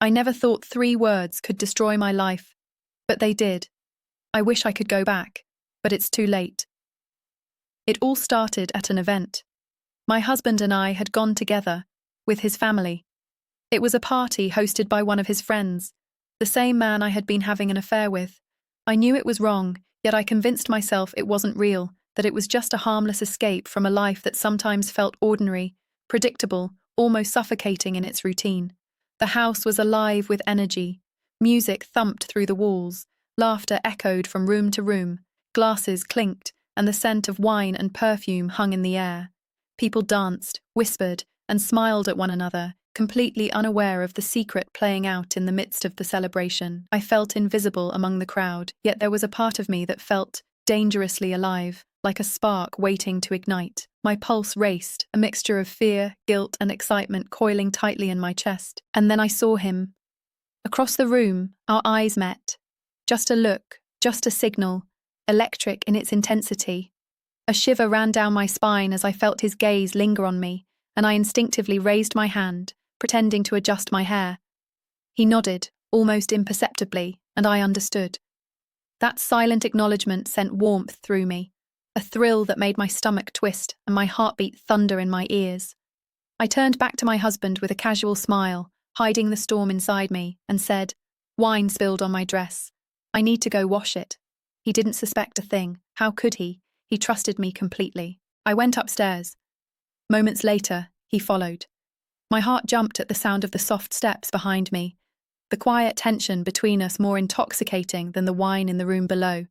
I never thought 3 words could destroy my life, but they did. I wish I could go back, but it's too late. It all started at an event. My husband and I had gone together, with his family. It was a party hosted by one of his friends, the same man I had been having an affair with. I knew it was wrong, yet I convinced myself it wasn't real, that it was just a harmless escape from a life that sometimes felt ordinary, predictable, almost suffocating in its routine. The house was alive with energy. Music thumped through the walls, laughter echoed from room to room, glasses clinked, and the scent of wine and perfume hung in the air. People danced, whispered, and smiled at one another, completely unaware of the secret playing out in the midst of the celebration. I felt invisible among the crowd, yet there was a part of me that felt dangerously alive, like a spark waiting to ignite. My pulse raced, a mixture of fear, guilt, and excitement coiling tightly in my chest. And then I saw him. Across the room, our eyes met. Just a look, just a signal, electric in its intensity. A shiver ran down my spine as I felt his gaze linger on me, and I instinctively raised my hand, pretending to adjust my hair. He nodded, almost imperceptibly, and I understood. That silent acknowledgement sent warmth through me, a thrill that made my stomach twist and my heartbeat thunder in my ears. I turned back to my husband with a casual smile, hiding the storm inside me, and said, "Wine spilled on my dress. I need to go wash it." He didn't suspect a thing. How could he? He trusted me completely. I went upstairs. Moments later, he followed. My heart jumped at the sound of the soft steps behind me, the quiet tension between us more intoxicating than the wine in the room below.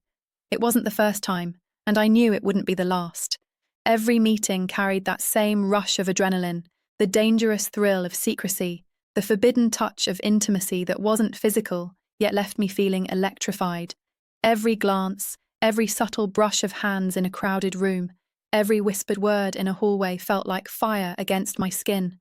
It wasn't the first time, and I knew it wouldn't be the last. Every meeting carried that same rush of adrenaline, the dangerous thrill of secrecy, the forbidden touch of intimacy that wasn't physical, yet left me feeling electrified. Every glance, every subtle brush of hands in a crowded room, every whispered word in a hallway felt like fire against my skin.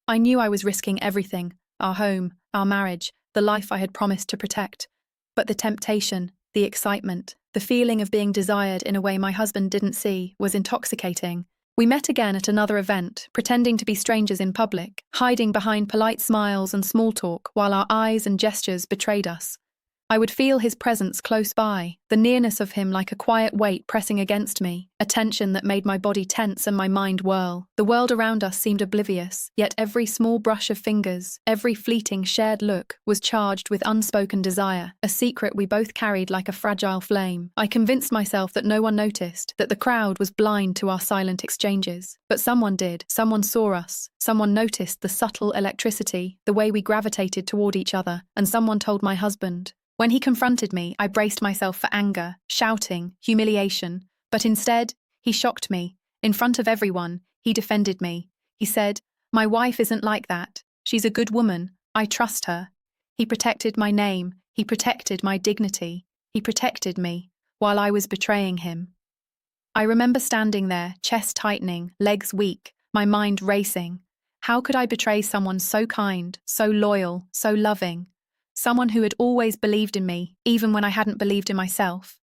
I knew I was risking everything, our home, our marriage, the life I had promised to protect. But the temptation, the excitement, the feeling of being desired in a way my husband didn't see was intoxicating. We met again at another event, pretending to be strangers in public, hiding behind polite smiles and small talk while our eyes and gestures betrayed us. I would feel his presence close by, the nearness of him like a quiet weight pressing against me, a tension that made my body tense and my mind whirl. The world around us seemed oblivious, yet every small brush of fingers, every fleeting shared look, was charged with unspoken desire, a secret we both carried like a fragile flame. I convinced myself that no one noticed, that the crowd was blind to our silent exchanges. But someone did. Someone saw us. Someone noticed the subtle electricity, the way we gravitated toward each other, and someone told my husband. When he confronted me, I braced myself for anger, shouting, humiliation. But instead, he shocked me. In front of everyone, he defended me. He said, "My wife isn't like that. She's a good woman. I trust her." He protected my name. He protected my dignity. He protected me, while I was betraying him. I remember standing there, chest tightening, legs weak, my mind racing. How could I betray someone so kind, so loyal, so loving? Someone who had always believed in me, even when I hadn't believed in myself.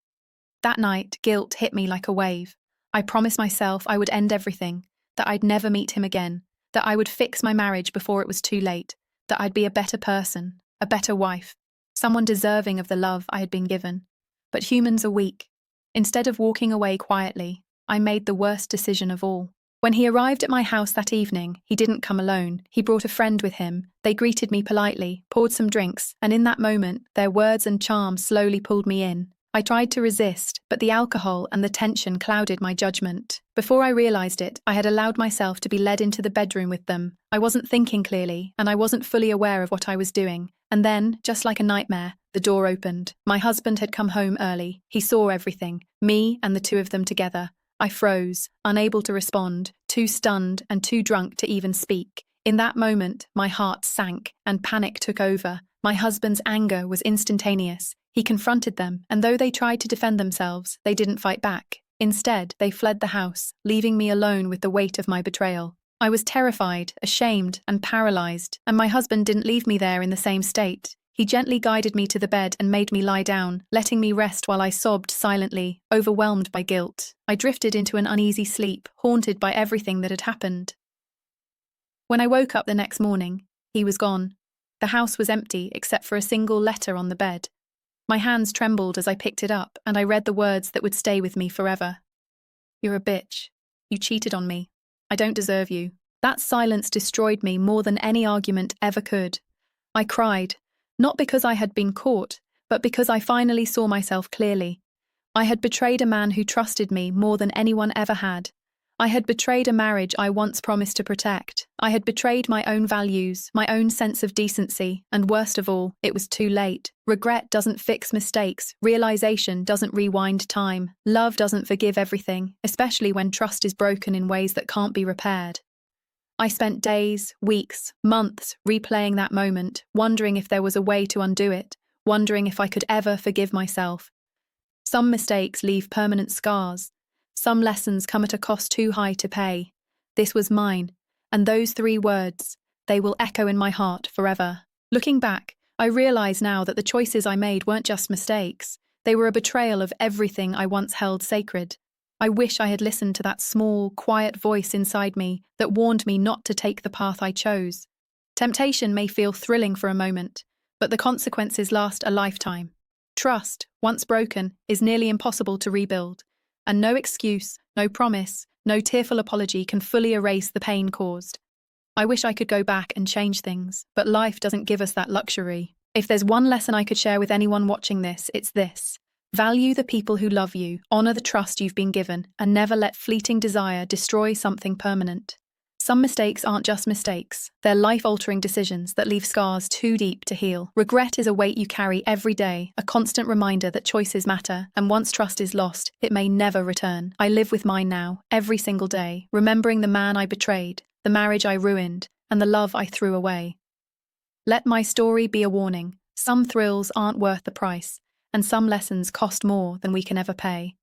That night, guilt hit me like a wave. I promised myself I would end everything, that I'd never meet him again, that I would fix my marriage before it was too late, that I'd be a better person, a better wife, someone deserving of the love I had been given. But humans are weak. Instead of walking away quietly, I made the worst decision of all. When he arrived at my house that evening, he didn't come alone. He brought a friend with him. They greeted me politely, poured some drinks, and in that moment, their words and charm slowly pulled me in. I tried to resist, but the alcohol and the tension clouded my judgment. Before I realized it, I had allowed myself to be led into the bedroom with them. I wasn't thinking clearly, and I wasn't fully aware of what I was doing. And then, just like a nightmare, the door opened. My husband had come home early. He saw everything, me and the two of them together. I froze, unable to respond, too stunned and too drunk to even speak. In that moment, my heart sank and panic took over. My husband's anger was instantaneous. He confronted them, and though they tried to defend themselves, they didn't fight back. Instead, they fled the house, leaving me alone with the weight of my betrayal. I was terrified, ashamed, and paralyzed, and my husband didn't leave me there in the same state. He gently guided me to the bed and made me lie down, letting me rest while I sobbed silently, overwhelmed by guilt. I drifted into an uneasy sleep, haunted by everything that had happened. When I woke up the next morning, he was gone. The house was empty except for a single letter on the bed. My hands trembled as I picked it up, and I read the words that would stay with me forever. "You're a bitch. You cheated on me. I don't deserve you." That silence destroyed me more than any argument ever could. I cried, not because I had been caught, but because I finally saw myself clearly. I had betrayed a man who trusted me more than anyone ever had. I had betrayed a marriage I once promised to protect. I had betrayed my own values, my own sense of decency, and worst of all, it was too late. Regret doesn't fix mistakes. Realization doesn't rewind time. Love doesn't forgive everything, especially when trust is broken in ways that can't be repaired. I spent days, weeks, months replaying that moment, wondering if there was a way to undo it, wondering if I could ever forgive myself. Some mistakes leave permanent scars. Some lessons come at a cost too high to pay. This was mine, and those 3 words, they will echo in my heart forever. Looking back, I realize now that the choices I made weren't just mistakes. They were a betrayal of everything I once held sacred. I wish I had listened to that small, quiet voice inside me that warned me not to take the path I chose. Temptation may feel thrilling for a moment, but the consequences last a lifetime. Trust, once broken, is nearly impossible to rebuild, and no excuse, no promise, no tearful apology can fully erase the pain caused. I wish I could go back and change things, but life doesn't give us that luxury. If there's one lesson I could share with anyone watching this, it's this. Value the people who love you, honor the trust you've been given, and never let fleeting desire destroy something permanent. Some mistakes aren't just mistakes. They're life-altering decisions that leave scars too deep to heal. Regret is a weight you carry every day, a constant reminder that choices matter, and once trust is lost, it may never return. I live with mine now, every single day, remembering the man I betrayed, the marriage I ruined, and the love I threw away. Let my story be a warning. Some thrills aren't worth the price, and some lessons cost more than we can ever pay.